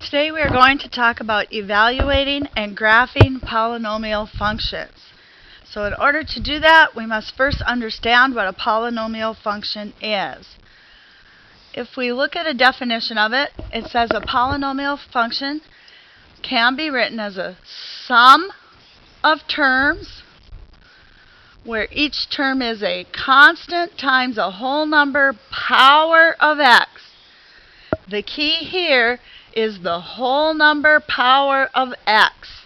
Today we are going to talk about evaluating and graphing polynomial functions. So in order to do that, we must first understand what a polynomial function is. If we look at a definition of it, it says a polynomial function can be written as a sum of terms where each term is a constant times a whole number power of x. The key here is the whole number power of x.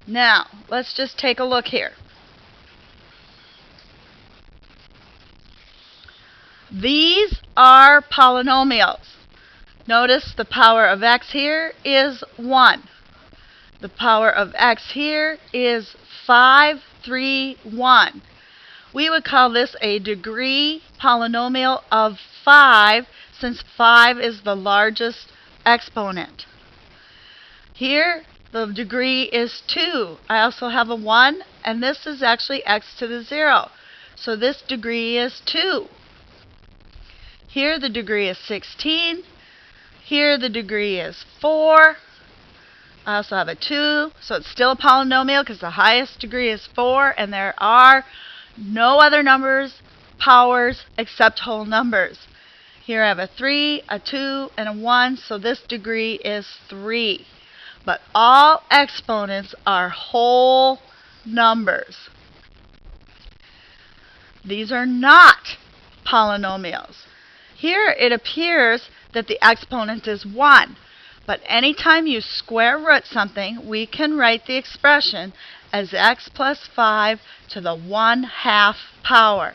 Now, let's just take a look here. These are polynomials. Notice the power of x here is 1. The power of x here is 5, 3, 1. We would call this a degree polynomial of 5 since 5 is the largest exponent. Here, the degree is 2. I also have a 1, and this is actually x to the 0. So this degree is 2. Here, the degree is 16. Here, the degree is 4. I also have a 2, so it's still a polynomial because the highest degree is 4, and there are no other powers except whole numbers. Here I have a 3, a 2, and a 1, so this degree is 3. But all exponents are whole numbers. These are not polynomials. Here it appears that the exponent is 1. But anytime you square root something, we can write the expression as x plus 5 to the 1/2 power.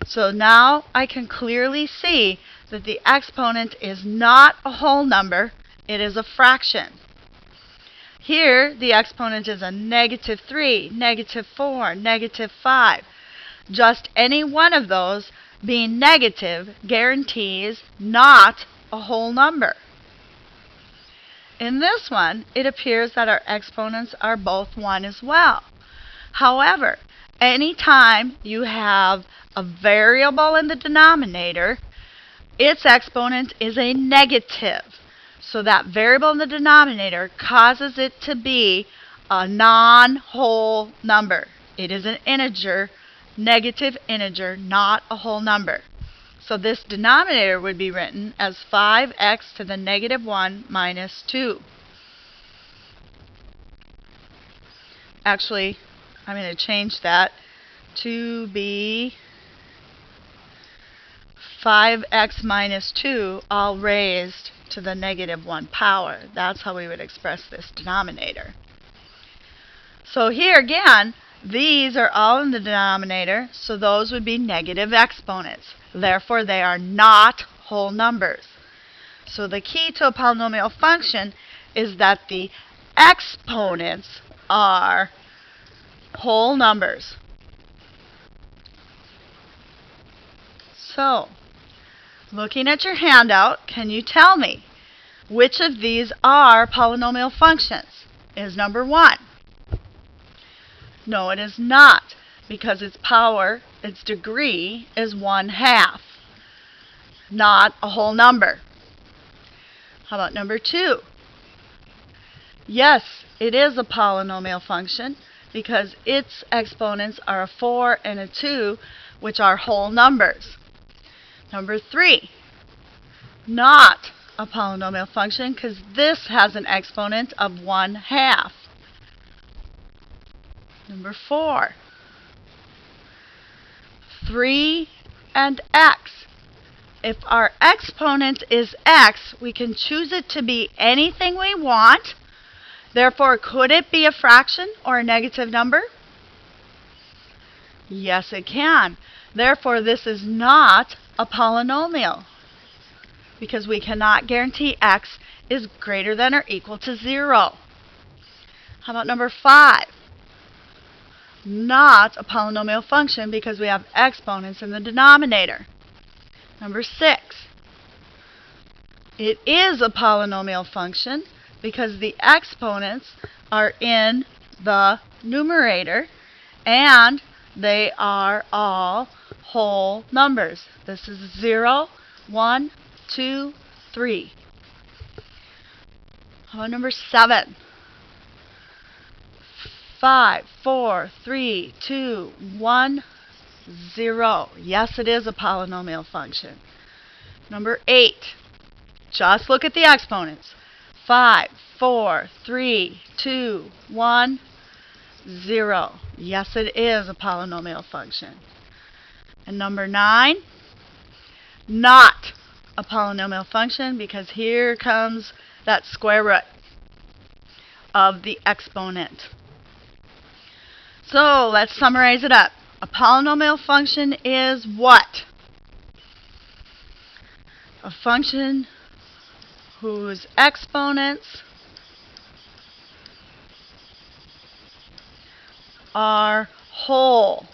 So now I can clearly see that the exponent is not a whole number, it is a fraction. Here the exponent is a -3, -4, -5. Just any one of those being negative guarantees not a whole number. In this one, it appears that our exponents are both 1 as well. However, anytime you have a variable in the denominator, its exponent is a negative. So that variable in the denominator causes it to be a non-whole number. It is an integer, negative integer, not a whole number. So this denominator would be written as 5x to the -1 minus 2. Actually, I'm going to change that to be 5x minus 2 all raised to the -1 power. That's how we would express this denominator. So here again, these are all in the denominator, so those would be negative exponents. Therefore, they are not whole numbers. So the key to a polynomial function is that the exponents are whole numbers. So, looking at your handout, can you tell me which of these are polynomial functions? Is number 1? No, it is not, because its power, its degree, is 1/2, not a whole number. How about number 2? Yes, it is a polynomial function because its exponents are a 4 and a 2, which are whole numbers. Number 3, not a polynomial function because this has an exponent of 1/2. Number 4, 3 and x. If our exponent is x, we can choose it to be anything we want. Therefore, could it be a fraction or a negative number? Yes, it can. Therefore, this is not a polynomial because we cannot guarantee x is greater than or equal to 0. How about number 5? Not a polynomial function because we have exponents in the denominator. Number 6. It is a polynomial function because the exponents are in the numerator and they are all whole numbers. This is 0, 1, 2, 3. How about number 7? 5, 4, 3, 2, 1, 0. Yes, it is a polynomial function. Number 8. Just look at the exponents. 5, 4, 3, 2, 1, 0. Yes, it is a polynomial function. And number 9, not a polynomial function, because here comes that square root of the exponent. So let's summarize it up. A polynomial function is what? A function whose exponents are whole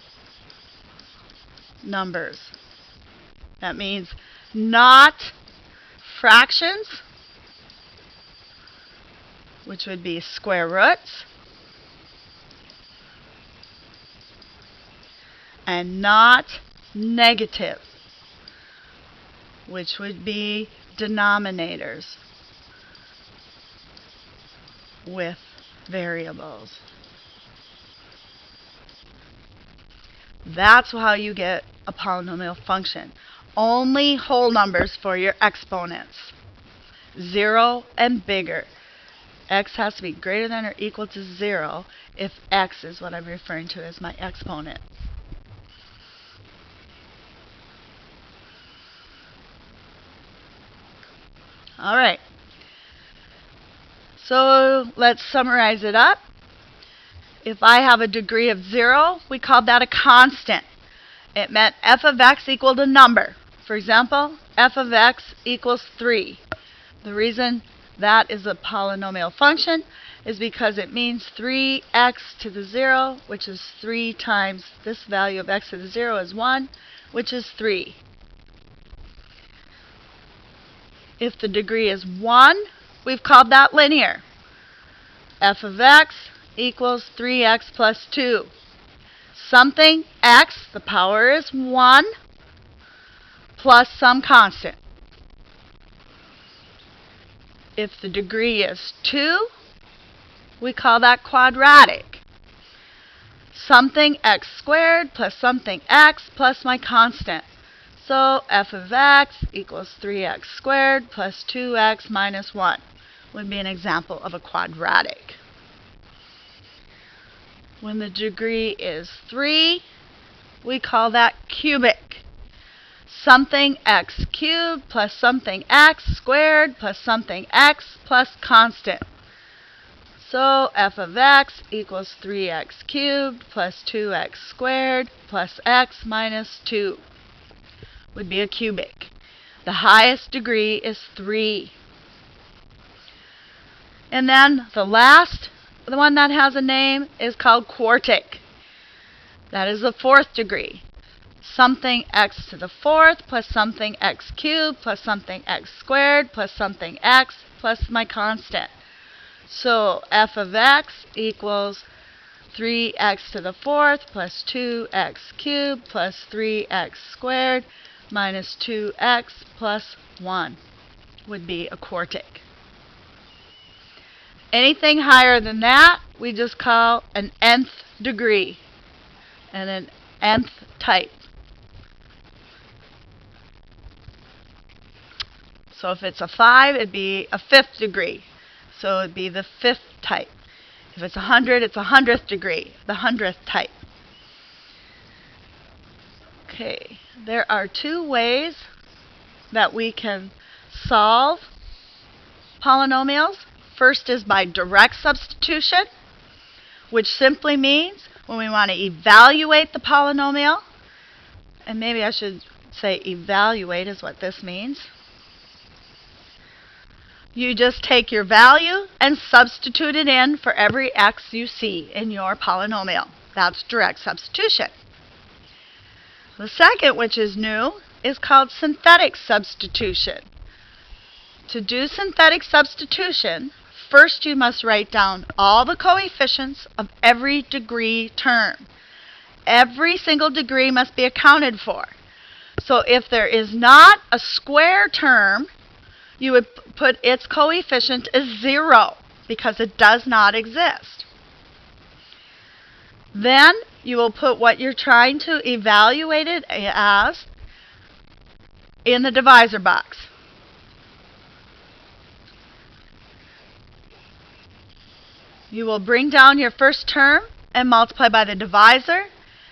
numbers. That means not fractions, which would be square roots, and not negative, which would be denominators with variables. That's how you get a polynomial function. Only whole numbers for your exponents. 0 and bigger. X has to be greater than or equal to 0 if x is what I'm referring to as my exponent. All right. So let's summarize it up. If I have a degree of 0, we call that a constant. It meant f of x equaled a number. For example, f of x equals 3. The reason that is a polynomial function is because it means 3x to the 0, which is 3 times this value of x to the 0 is 1, which is 3. If the degree is 1, we've called that linear. F of x equals 3x plus 2. Something x, the power is 1, plus some constant. If the degree is 2, we call that quadratic. Something x squared plus something x plus my constant. So f of x equals 3x squared plus 2x minus 1 would be an example of a quadratic. When the degree is 3, we call that cubic. Something x cubed plus something x squared plus something x plus constant. So f of x equals 3x cubed plus 2x squared plus x minus 2 would be a cubic. The highest degree is 3. And then the one that has a name is called quartic. That is the 4th degree. Something x to the 4th plus something x cubed plus something x squared plus something x plus my constant. So f of x equals 3x to the 4th plus 2x cubed plus 3x squared minus 2x plus 1 would be a quartic. Anything higher than that, we just call an nth degree and an nth type. So if it's a 5, it'd be a 5th degree. So it'd be the 5th type. If it's 100, it's a 100th degree, the 100th type. Okay, there are 2 ways that we can solve polynomials. First is by direct substitution, which simply means when we want to evaluate the polynomial, and maybe I should say evaluate is what this means. You just take your value and substitute it in for every x you see in your polynomial. That's direct substitution. The second, which is new, is called synthetic substitution. To do synthetic substitution, first you must write down all the coefficients of every degree term. Every single degree must be accounted for. So if there is not a square term, you would put its coefficient as 0 because it does not exist. Then you will put what you're trying to evaluate it as in the divisor box. You will bring down your first term and multiply by the divisor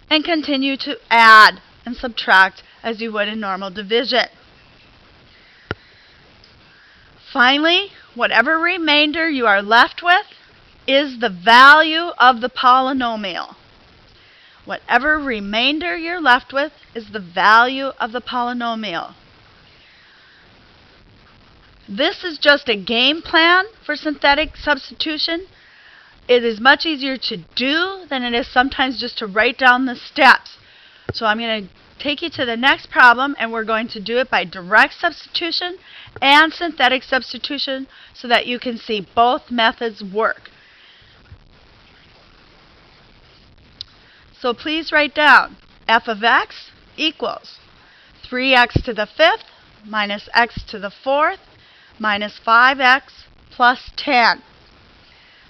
and continue to add and subtract as you would in normal division. Finally, whatever remainder you are left with is the value of the polynomial. Whatever remainder you're left with is the value of the polynomial. This is just a game plan for synthetic substitution. It is much easier to do than it is sometimes just to write down the steps. So I'm going to take you to the next problem, and we're going to do it by direct substitution and synthetic substitution so that you can see both methods work. So please write down f of x equals 3x to the 5th minus x to the 4th minus 5x plus 10.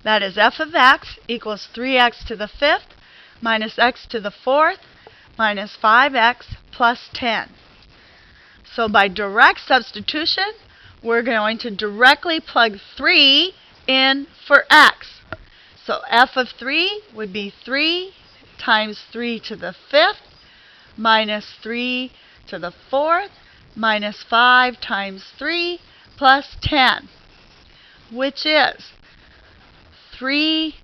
That is f of x equals 3x to the 5th minus x to the 4th minus 5x plus 10. So by direct substitution, we're going to directly plug 3 in for x. So f of 3 would be 3 times 3 to the 5th minus 3 to the 4th minus 5 times 3 plus 10, which is 3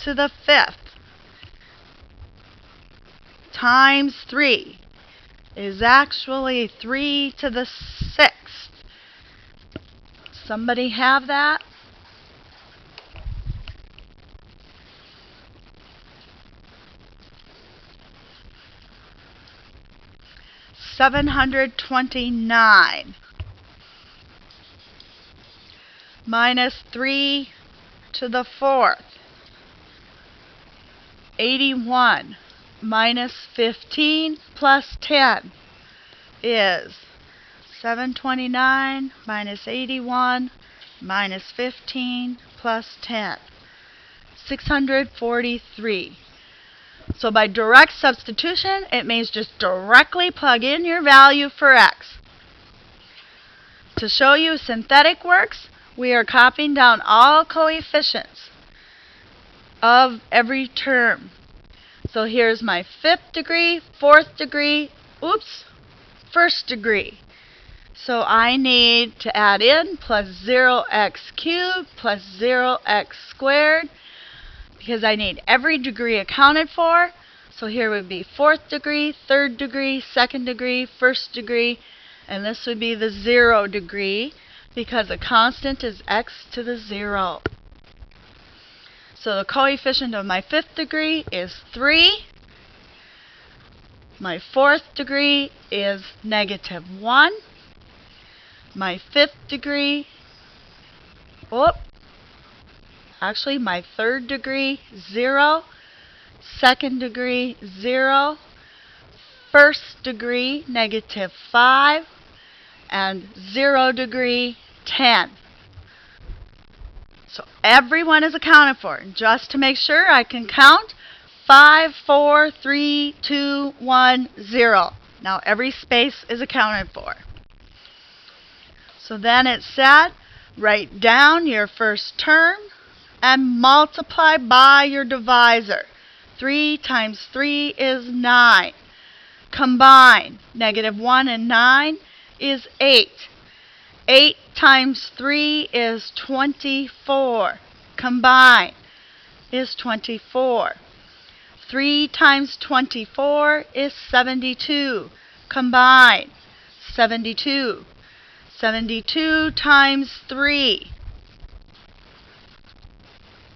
to the 5th times 3 is actually 3 to the 6th. Somebody have that? $729 minus 3 to the 4th. 81 minus 15 plus 10 is 729 minus 81 minus 15 plus 10. 643. So by direct substitution, it means just directly plug in your value for x. To show you synthetic works, we are copying down all coefficients of every term. So here's my 5th degree, 4th degree, first degree. So I need to add in plus 0x cubed plus 0x squared because I need every degree accounted for. So here would be 4th degree, 3rd degree, 2nd degree, 1st degree, and this would be the 0 degree because a constant is x to the 0. So the coefficient of my 5th degree is 3. My 4th degree is negative 1. My 5th degree, actually my 3rd degree, 0. 2nd degree, 0. 1st degree, negative 5. And 0 degree, 10. So everyone is accounted for. And just to make sure, I can count 5, 4, 3, 2, 1, 0. Now every space is accounted for. So then it said, write down your first term and multiply by your divisor. 3 times 3 is 9. Combine. Negative 1 and 9 is 8. 8 times 3 is 24. Combine is 24. 3 times 24 is 72. Combine, 72. 72 times 3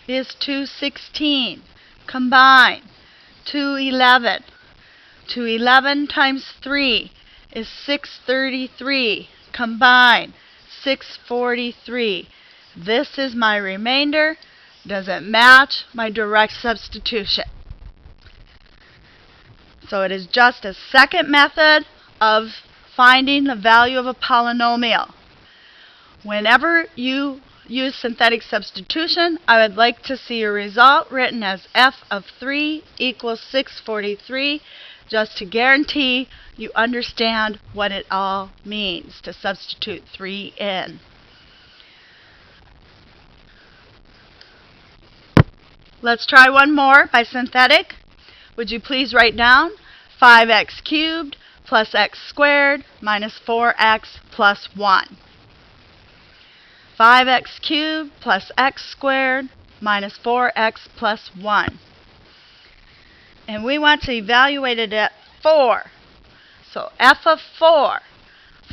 is 216. Combine, 211. 211 times 3 is 633. Combine, 643. This is my remainder. Does it match my direct substitution? So it is just a second method of finding the value of a polynomial. Whenever you use synthetic substitution, I would like to see your result written as f of 3 equals 643, just to guarantee you understand what it all means to substitute 3 in. Let's try one more by synthetic. Would you please write down 5x cubed plus x squared minus 4x plus 1. 5x cubed plus x squared minus 4x plus 1. And we want to evaluate it at 4. So f of 4.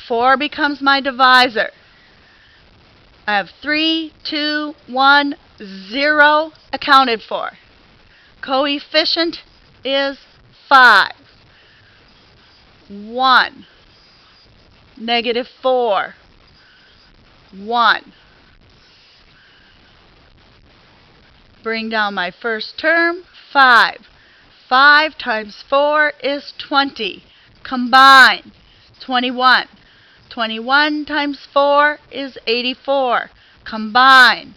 4 becomes my divisor. I have 3, 2, 1, 0 accounted for. Coefficient is 5. 1. Negative 4. 1. Bring down my first term, 5. 5 times 4 is 20. Combine, 21. 21 times 4 is 84. Combine,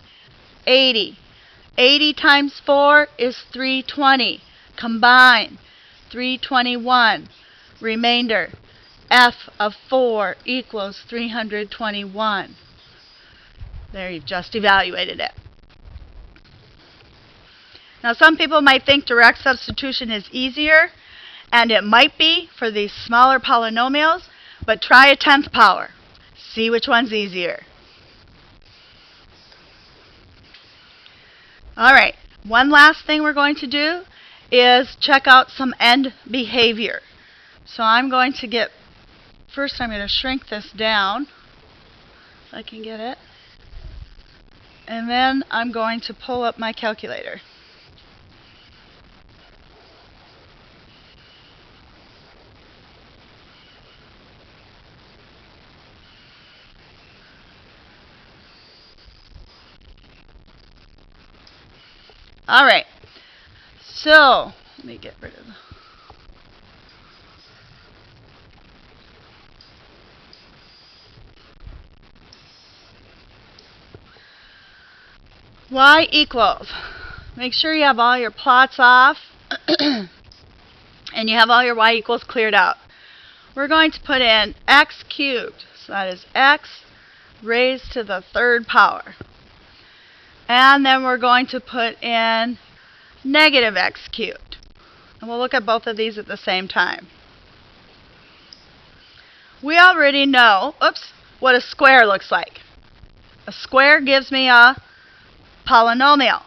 80. 80 times 4 is 320. Combine, 321. Remainder, f of 4 equals 321. There, you've just evaluated it. Now, some people might think direct substitution is easier, and it might be for these smaller polynomials, but try a 10th power. See which one's easier. All right, one last thing we're going to do is check out some end behavior. So I'm going to first I'm going to shrink this down, if I can get it. And then I'm going to pull up my calculator. All right, so let me get rid of y equals. Make sure you have all your plots off and you have all your y equals cleared out. We're going to put in x cubed, so that is x raised to the 3rd power. And then we're going to put in negative x cubed. And we'll look at both of these at the same time. We already know, what a square looks like. A square gives me a polynomial.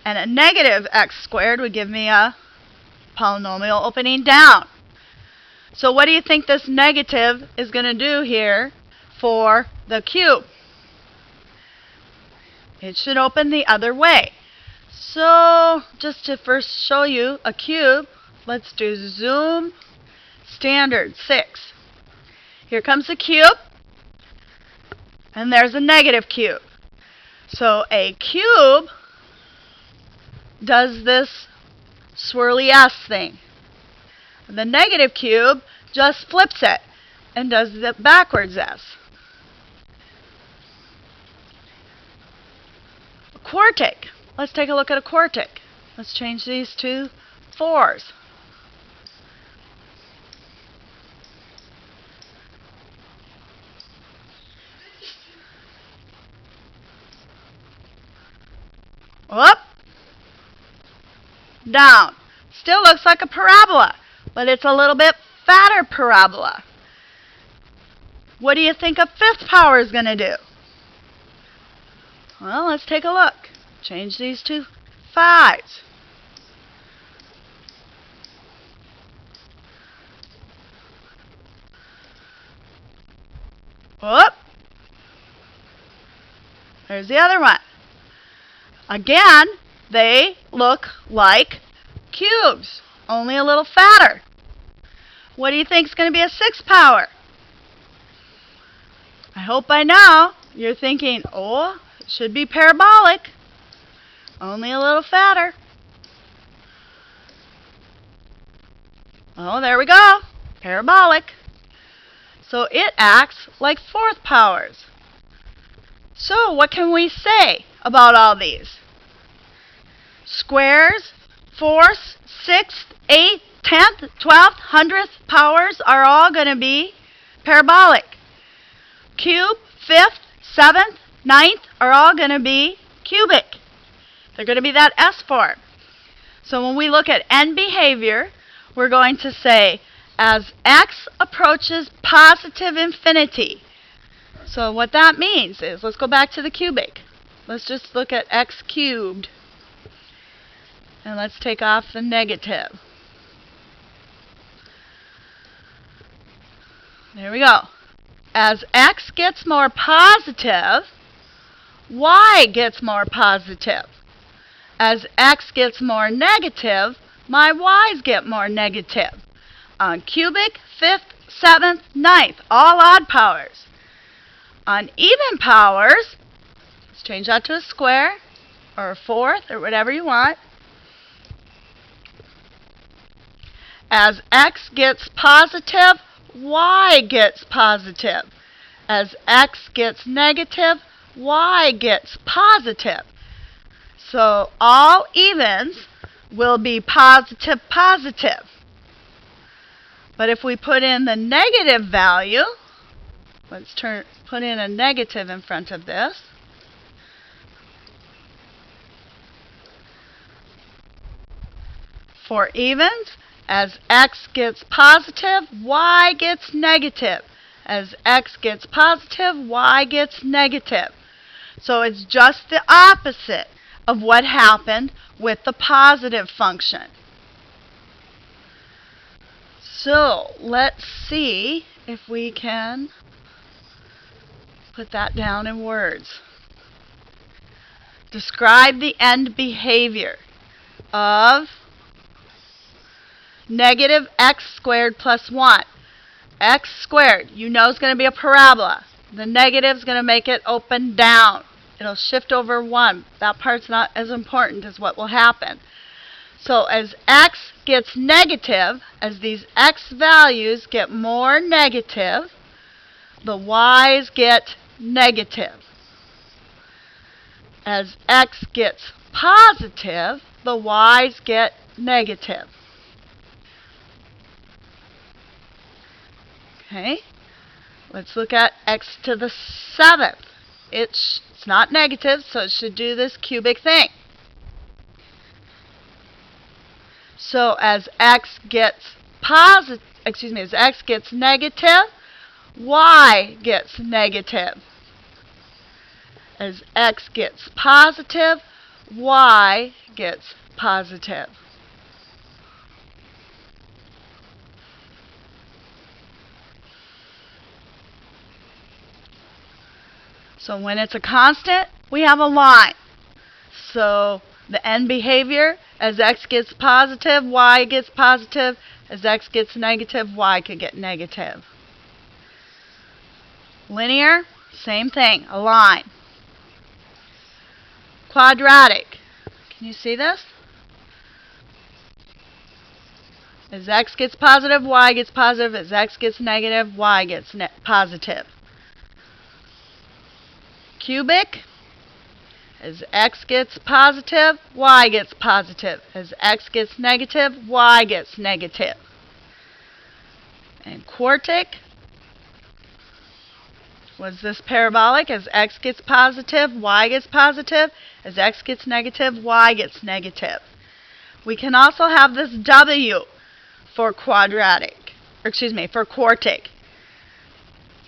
And a negative x squared would give me a polynomial opening down. So what do you think this negative is going to do here for the cube? It should open the other way. So just to first show you a cube, let's do zoom standard 6. Here comes the cube, and there's a negative cube. So a cube does this swirly S thing. The negative cube just flips it and does the backwards S. Quartic. Let's take a look at a quartic. Let's change these to 4s. Up, down. Still looks like a parabola, but it's a little bit fatter parabola. What do you think a 5th power is going to do? Well, let's take a look. Change these to 5s. Whoop. There's the other one. Again, they look like cubes, only a little fatter. What do you think is going to be a 6th power? I hope by now you're thinking, oh, it should be parabolic, only a little fatter. Oh, there we go, parabolic. So it acts like 4th powers. So what can we say about all these? Squares, fourths, sixth, eighth, 10th, 12th, 100th powers are all going to be parabolic. Cube, 5th, 7th, 9th are all going to be cubic. They're going to be that S form. So when we look at end behavior, we're going to say as x approaches positive infinity. So what that means is, let's go back to the cubic. Let's just look at x cubed. And let's take off the negative. There we go. As x gets more positive, y gets more positive. As x gets more negative, my y's get more negative. On cubic, 5th, 7th, 9th, all odd powers. On even powers, let's change that to a square or a fourth or whatever you want. As x gets positive, y gets positive. As x gets negative, y gets positive. So all evens will be positive, positive. But if we put in the negative value, let's put in a negative in front of this. For evens, as x gets positive, y gets negative. As x gets positive, y gets negative. So it's just the opposite of what happened with the positive function. So let's see if we can put that down in words. Describe the end behavior of negative x squared plus 1. X squared, you know, is going to be a parabola. The negative is going to make it open down. It'll shift over 1. That part's not as important as what will happen. So as x gets negative, as these x values get more negative, the y's get negative. As x gets positive, the y's get negative. Okay, let's look at x to the 7th. It's not negative, so it should do this cubic thing. So as x gets as x gets negative, y gets negative. As x gets positive, y gets positive. So when it's a constant, we have a line. So the end behavior, as x gets positive, y gets positive. As x gets negative, y could get negative. Linear, same thing, a line. Quadratic, can you see this? As x gets positive, y gets positive. As x gets negative, y gets positive. Cubic, as x gets positive, y gets positive. As x gets negative, y gets negative. And quartic, was this parabolic? As x gets positive, y gets positive. As x gets negative, y gets negative. We can also have this W for quadratic, for quartic.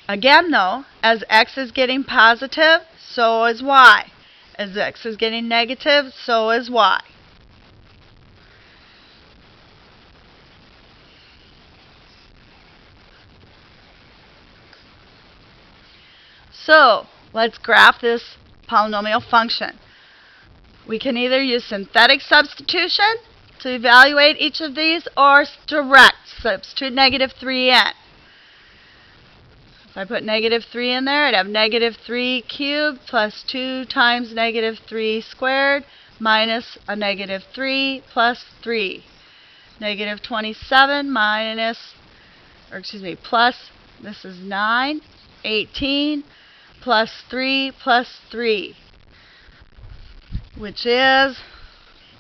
Again though, as x is getting positive, so is y. As x is getting negative, so is y. So let's graph this polynomial function. We can either use synthetic substitution to evaluate each of these or direct substitute negative 3 in. If I put negative 3 in there, I'd have negative 3 cubed plus 2 times negative 3 squared minus a negative 3 plus 3. Negative 27 plus, this is 9, 18, plus 3 plus 3, which is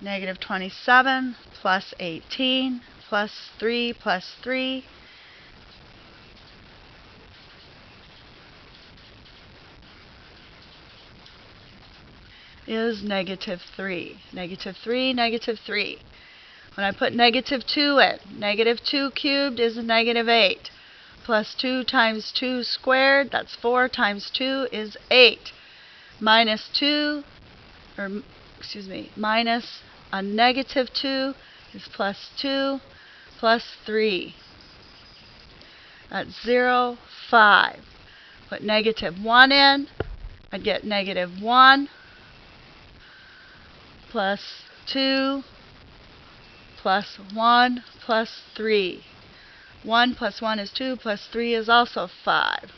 negative 27 plus 18 plus 3 plus 3 is negative 3. Negative 3, negative 3. When I put negative 2 in, negative 2 cubed is negative 8. Plus 2 times 2 squared, that's 4 times 2 is 8. Minus 2, minus a negative 2 is plus 2 plus 3. That's 0, 5. Put negative 1 in, I'd get negative 1 plus 2 plus 1 plus 3. 1 plus 1 is 2 plus 3 is also 5.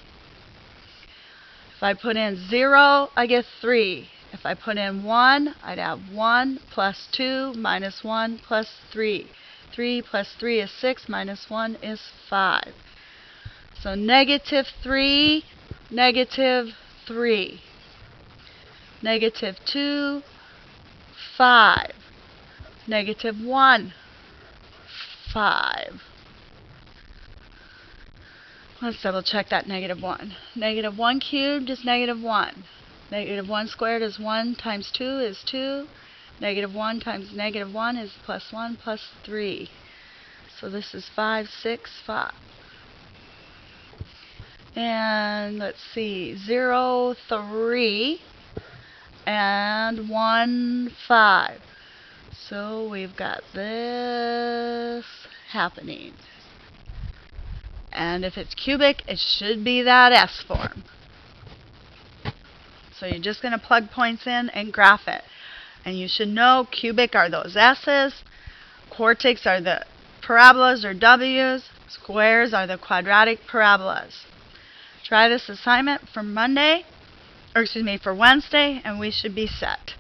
If I put in 0, I get 3. If I put in 1, I'd have 1 plus 2 minus 1 plus 3. 3 plus 3 is 6, minus 1 is 5. So negative 3, negative 3. Negative 2, 5. Negative 1, 5. Let's double check that negative 1. Negative 1 cubed is negative 1. Negative 1 squared is 1 times 2 is 2. Negative 1 times negative 1 is plus 1 plus 3. So this is 5, 6, 5. And let's see, 0, 3, and 1, 5. So we've got this happening. And if it's cubic, it should be that S form. So you're just going to plug points in and graph it. And you should know cubic are those S's, quartics are the parabolas or W's, squares are the quadratic parabolas. Try this assignment for Wednesday, and we should be set.